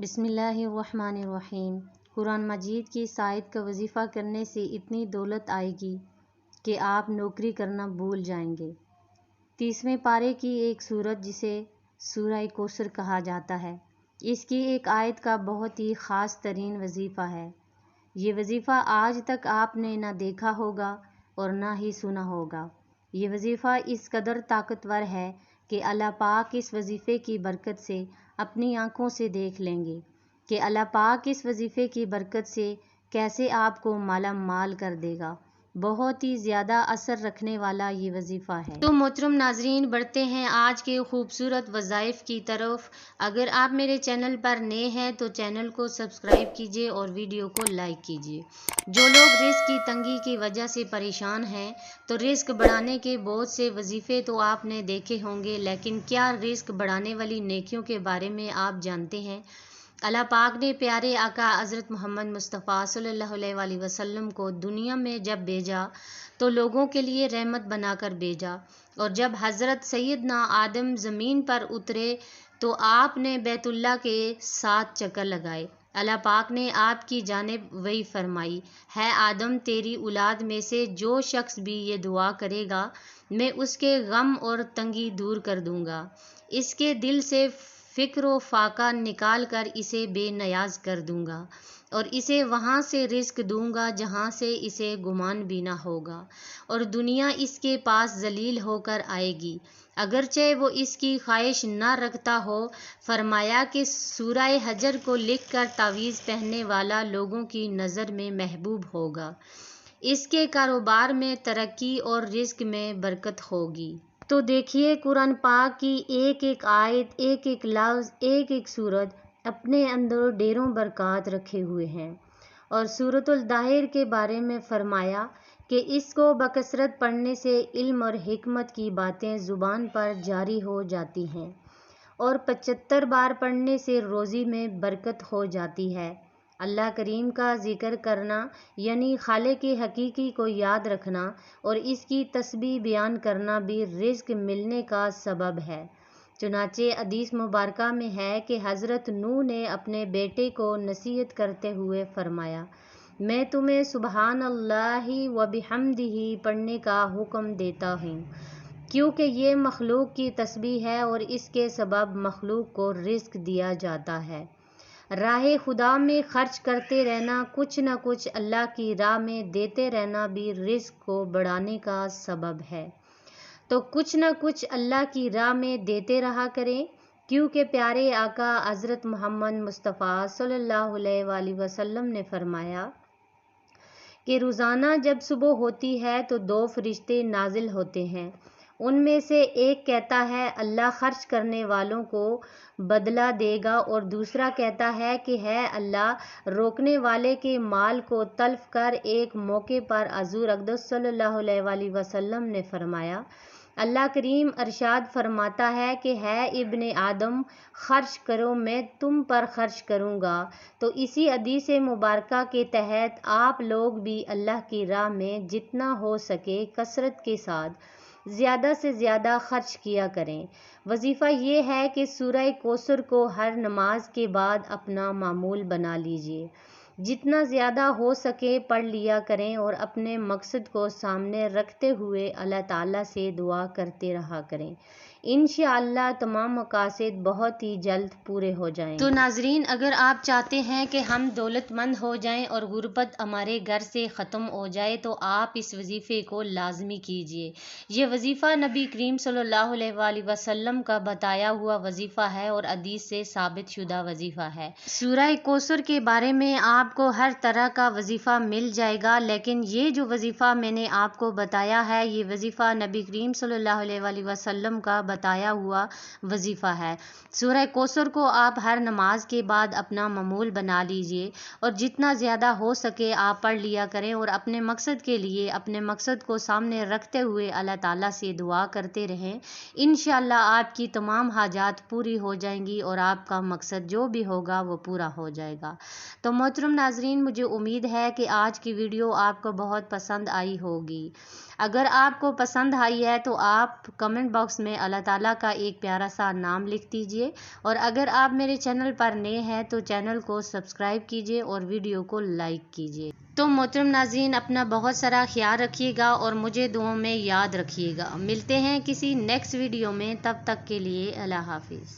بسم اللہ الرحمن الرحیم۔ قرآن مجید کی اس آیت کا وظیفہ کرنے سے اتنی دولت آئے گی کہ آپ نوکری کرنا بھول جائیں گے۔ 30ویں پارے کی ایک سورت جسے سورہ کوثر کہا جاتا ہے، اس کی ایک آیت کا بہت ہی خاص ترین وظیفہ ہے۔ یہ وظیفہ آج تک آپ نے نہ دیکھا ہوگا اور نہ ہی سنا ہوگا۔ یہ وظیفہ اس قدر طاقتور ہے کہ اللہ پاک اس وظیفے کی برکت سے اپنی آنکھوں سے دیکھ لیں گے کہ اللہ پاک اس وظیفے کی برکت سے کیسے آپ کو مالا مال کر دے گا۔ بہت ہی زیادہ اثر رکھنے والا یہ وظیفہ ہے۔ تو محترم ناظرین، بڑھتے ہیں آج کے خوبصورت وظائف کی طرف۔ اگر آپ میرے چینل پر نئے ہیں تو چینل کو سبسکرائب کیجیے اور ویڈیو کو لائک کیجیے۔ جو لوگ رزق کی تنگی کی وجہ سے پریشان ہیں تو رزق بڑھانے کے بہت سے وظیفے تو آپ نے دیکھے ہوں گے، لیکن کیا رزق بڑھانے والی نیکیوں کے بارے میں آپ جانتے ہیں؟ اللہ پاک نے پیارے آقا حضرت محمد مصطفیٰ صلی اللہ علیہ وسلم کو دنیا میں جب بھیجا تو لوگوں کے لیے رحمت بنا کر بھیجا، اور جب حضرت سیدنا آدم زمین پر اترے تو آپ نے بیت اللہ کے 7 چکر لگائے۔ اللہ پاک نے آپ کی جانب وحی فرمائی، ہے آدم، تیری اولاد میں سے جو شخص بھی یہ دعا کرے گا میں اس کے غم اور تنگی دور کر دوں گا، اس کے دل سے فکر و فاقہ نکال کر اسے بے نیاز کر دوں گا، اور اسے وہاں سے رزق دوں گا جہاں سے اسے گمان بھی نہ ہوگا، اور دنیا اس کے پاس ذلیل ہو کر آئے گی اگرچہ وہ اس کی خواہش نہ رکھتا ہو۔ فرمایا کہ سورہ حجر کو لکھ کر تعویذ پہننے والا لوگوں کی نظر میں محبوب ہوگا، اس کے کاروبار میں ترقی اور رزق میں برکت ہوگی۔ تو دیکھیے قرآن پاک کی ایک ایک آیت، ایک ایک لفظ، ایک ایک سورت اپنے اندر ڈھیروں برکات رکھے ہوئے ہیں۔ اور سورۃ الدحر کے بارے میں فرمایا کہ اس کو بکثرت پڑھنے سے علم اور حکمت کی باتیں زبان پر جاری ہو جاتی ہیں، اور 75 بار پڑھنے سے روزی میں برکت ہو جاتی ہے۔ اللہ کریم کا ذکر کرنا یعنی خالق حقیقی کو یاد رکھنا اور اس کی تسبیح بیان کرنا بھی رزق ملنے کا سبب ہے۔ چنانچہ حدیث مبارکہ میں ہے کہ حضرت نوح نے اپنے بیٹے کو نصیحت کرتے ہوئے فرمایا، میں تمہیں سبحان اللہ و بحمدہ پڑھنے کا حکم دیتا ہوں، کیونکہ یہ مخلوق کی تسبیح ہے اور اس کے سبب مخلوق کو رزق دیا جاتا ہے۔ راہ خدا میں خرچ کرتے رہنا، کچھ نہ کچھ اللہ کی راہ میں دیتے رہنا بھی رزق کو بڑھانے کا سبب ہے۔ تو کچھ نہ کچھ اللہ کی راہ میں دیتے رہا کریں، کیونکہ پیارے آقا حضرت محمد مصطفیٰ صلی اللہ علیہ وسلم نے فرمایا کہ روزانہ جب صبح ہوتی ہے تو 2 فرشتے نازل ہوتے ہیں، ان میں سے ایک کہتا ہے اللہ خرچ کرنے والوں کو بدلہ دے گا، اور دوسرا کہتا ہے کہ ہے اللہ روکنے والے کے مال کو تلف کر۔ ایک موقع پر حضور اقدس صلی اللہ علیہ وسلم نے فرمایا، اللہ کریم ارشاد فرماتا ہے کہ ہے ابن آدم خرچ کرو میں تم پر خرچ کروں گا۔ تو اسی حدیث مبارکہ کے تحت آپ لوگ بھی اللہ کی راہ میں جتنا ہو سکے کثرت کے ساتھ زیادہ سے زیادہ خرچ کیا کریں۔ وظیفہ یہ ہے کہ سورہ کوثر کو ہر نماز کے بعد اپنا معمول بنا لیجیے، جتنا زیادہ ہو سکے پڑھ لیا کریں، اور اپنے مقصد کو سامنے رکھتے ہوئے اللہ تعالیٰ سے دعا کرتے رہا کریں۔ انشاءاللہ تمام مقاصد بہت ہی جلد پورے ہو جائیں۔ تو ناظرین، اگر آپ چاہتے ہیں کہ ہم دولت مند ہو جائیں اور غربت ہمارے گھر سے ختم ہو جائے تو آپ اس وظیفے کو لازمی کیجیے۔ یہ وظیفہ نبی کریم صلی اللہ علیہ وسلم کا بتایا ہوا وظیفہ ہے اور حدیث سے ثابت شدہ وظیفہ ہے۔ سورہ کوثر کے بارے میں آپ کو ہر طرح کا وظیفہ مل جائے گا، لیکن یہ جو وظیفہ میں نے آپ کو بتایا ہے یہ وظیفہ نبی کریم صلی اللہ علیہ وسلم کا بتایا ہوا وظیفہ ہے۔ سورہ کوثر کو آپ ہر نماز کے بعد اپنا معمول بنا لیجیے، اور جتنا زیادہ ہو سکے آپ پڑھ لیا کریں، اور اپنے مقصد کے لیے اپنے مقصد کو سامنے رکھتے ہوئے اللہ تعالیٰ سے دعا کرتے رہیں۔ انشاءاللہ آپ کی تمام حاجات پوری ہو جائیں گی اور آپ کا مقصد جو بھی ہوگا وہ پورا ہو جائے گا۔ تو محترم ناظرین، مجھے امید ہے کہ آج کی ویڈیو آپ کو بہت پسند آئی ہوگی۔ اگر آپ کو پسند آئی ہے تو آپ کمنٹ باکس میں اللہ تعالیٰ کا ایک پیارا سا نام لکھ دیجئے، اور اگر آپ میرے چینل پر نئے ہیں تو چینل کو سبسکرائب کیجئے اور ویڈیو کو لائک کیجئے۔ تو محترم ناظرین، اپنا بہت سارا خیال رکھیے گا اور مجھے دعاؤں میں یاد رکھیے گا۔ ملتے ہیں کسی نیکسٹ ویڈیو میں، تب تک کے لیے اللہ حافظ۔